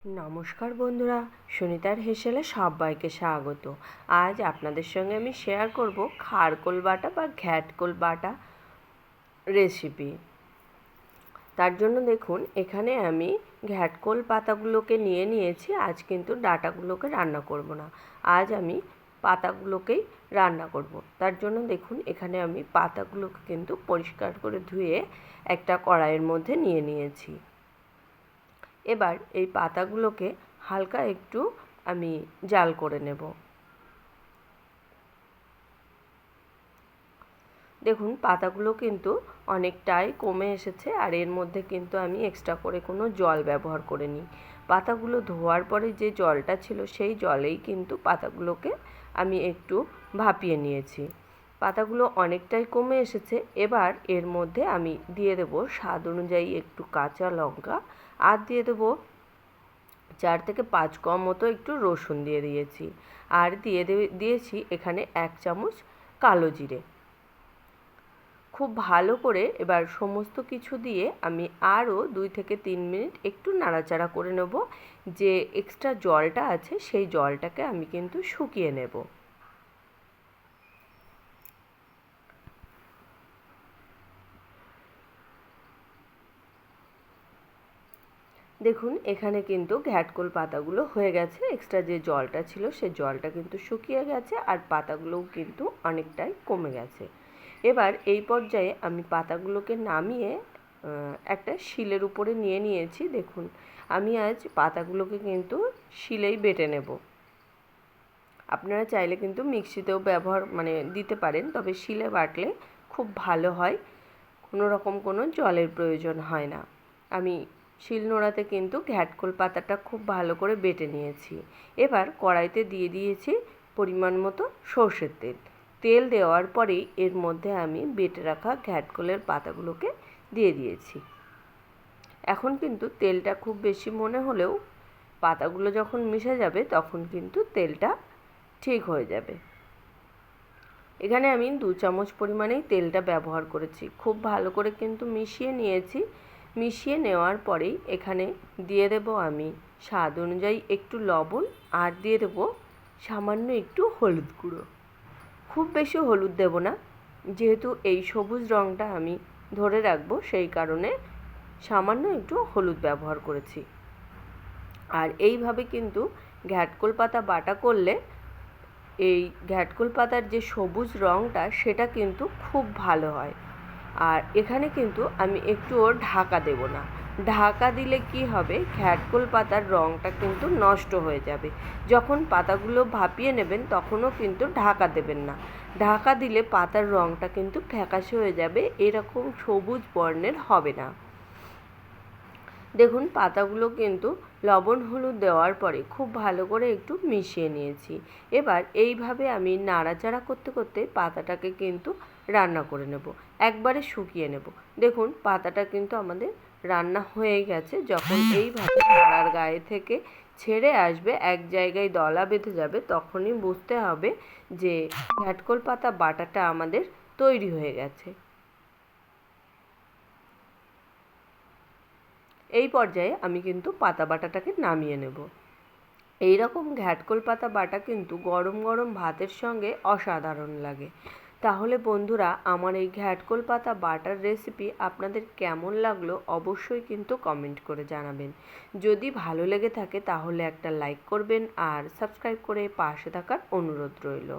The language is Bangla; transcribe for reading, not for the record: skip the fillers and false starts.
নমস্কার বন্ধুরা, সুনিতার হেসেলে সবাইকে স্বাগত। আজ আপনাদের সঙ্গে আমি শেয়ার করব খারকোল বাটা বা ঘ্যাটকোল বাটা রেসিপি। তার জন্য দেখুন, এখানে আমি ঘ্যাটকোল পাতাগুলোকে নিয়ে নিয়েছি। আজ কিন্তু ডাঁটাগুলোকে রান্না করব না, আজ আমি পাতাগুলোকেই রান্না করব। তার জন্য দেখুন, এখানে আমি পাতাগুলোকে কিন্তু পরিষ্কার করে ধুয়ে একটা কড়াইয়ের মধ্যে নিয়ে নিয়েছি। এবার এই পাতাগুলোকে হালকা একটু আমি জাল করে নেব। দেখুন, পাতাগুলো কিন্তু অনেকটাই কমে এসেছে, আর এর মধ্যে কিন্তু আমি এক্সট্রা করে কোনো জল ব্যবহার করিনি। পাতাগুলো ধোয়ার পরে যে জলটা ছিল সেই জলেই কিন্তু পাতাগুলোকে আমি একটু ভাপিয়ে নিয়েছি। পাতাগুলো অনেকটাই কমে এসেছে। এবার এর মধ্যে আমি দিয়ে দেব স্বাদ অনুযায়ী একটু কাঁচা লঙ্কা, আর দিয়ে দেবো 4 থেকে 5 কোয়া মতো একটু রসুন দিয়ে দিয়েছি, আর দিয়েছি এখানে 1 চামচ কালো জিরে। খুব ভালো করে এবার সমস্ত কিছু দিয়ে আমি আরও 2 থেকে 3 মিনিট একটু নাড়াচাড়া করে নেব। যে এক্সট্রা জলটা আছে সেই জলটাকে আমি কিন্তু শুকিয়ে নেব। দেখুন, এখানে কিন্তু ঘ্যাটকোল পাতাগুলো হয়ে গেছে। এক্সট্রা যে জলটা ছিল সেই জলটা কিন্তু শুকিয়ে গেছে, আর পাতাগুলোও কিন্তু অনেকটাই কমে গেছে। এবার এই পর্যায়ে আমি পাতাগুলোকে নামিয়ে একটা শিলের উপরে নিয়ে নিয়েছি। দেখুন, আমি আজ পাতাগুলোকে কিন্তু শিলেই বেটে নেব। আপনারা চাইলে কিন্তু মিক্সিতেও দিতে পারেন, তবে শিলে বাটলে খুব ভালো হয়, কোনো রকম কোনো জলের প্রয়োজন হয় না। আমি শিলনোড়াতে কিন্তু ঘ্যাটকোল পাতাটা খুব ভালো করে বেটে নিয়েছি। এবার কড়াইতে দিয়ে দিয়েছি পরিমাণ মতো সর্ষের তেল। তেল দেওয়ার পরেই এর মধ্যে আমি বেটে রাখা ঘ্যাটকোলের পাতাগুলোকে দিয়ে দিয়েছি। এখন কিন্তু তেলটা খুব বেশি মনে হলেও পাতাগুলো যখন মিশে যাবে তখন কিন্তু তেলটা ঠিক হয়ে যাবে। এখানে আমি 2 চামচ পরিমাণেই তেলটা ব্যবহার করেছি। খুব ভালো করে কিন্তু মিশিয়ে নিয়েছি। মিশিয়ে নেওয়ার পরেই এখানে দিয়ে দেব আমি স্বাদ অনুযায়ী একটু লবণ, আর দিয়ে দেব সামান্য একটু হলুদ গুঁড়ো। খুব বেশি হলুদ দেব না, যেহেতু এই সবুজ রঙটা আমি ধরে রাখবো সেই কারণে সামান্য একটু হলুদ ব্যবহার করেছি। আর এইভাবে কিন্তু ঘ্যাটকোল পাতা বাটা করলে এই ঘ্যাটকোল পাতার যে সবুজ রঙটা সেটা কিন্তু খুব ভালো হয়। আর এখানে কিন্তু আমি একটুও ঢাকা দেব না। ঢাকা দিলে কি হবে, ঘ্যাটকোল পাতার রঙটা কিন্তু নষ্ট হয়ে যাবে। যখন পাতাগুলো ভাপিয়ে নেবেন তখনও কিন্তু ঢাকা দেবেন না। ঢাকা দিলে পাতার রঙটা কিন্তু ফ্যাকাশে হয়ে যাবে, এরকম সবুজ বর্ণের হবে না। দেখুন, পাতাগুলো কিন্তু লবণ হলুদ দেওয়ার পরে খুব ভালো করে একটু মিশিয়ে নিয়েছি। এবার এইভাবে আমি নাড়াচাড়া করতে করতে পাতাটাকে কিন্তু রান্না করে নেব, একবারে শুকিয়ে নেব। দেখুন, পাতাটা কিন্তু আমাদের রান্না হয়ে গেছে। যখন এইভাবে কড়ার গায়ে থেকে ছেড়ে আসবে, এক জায়গায় দলা বেঁধে যাবে, তখনই বুঝতে হবে যে ঘ্যাটকোল পাতা বাটাটা আমাদের তৈরি হয়ে গেছে। এই পর্যায়ে আমি কিন্তু পাতা বাটাটাকে নামিয়ে নেব। এই রকম ঘ্যাটকোল পাতা বাটা কিন্তু গরম গরম ভাতের সঙ্গে অসাধারণ লাগে। তাহলে বন্ধুরা, আমার এই ঘ্যাটকোল পাতা বাটার রেসিপি আপনাদের কেমন লাগলো অবশ্যই কিন্তু কমেন্ট করে জানাবেন। যদি ভালো লেগে থাকে তাহলে একটা লাইক করবেন, আর সাবস্ক্রাইব করে পাশে থাকার অনুরোধ রইল।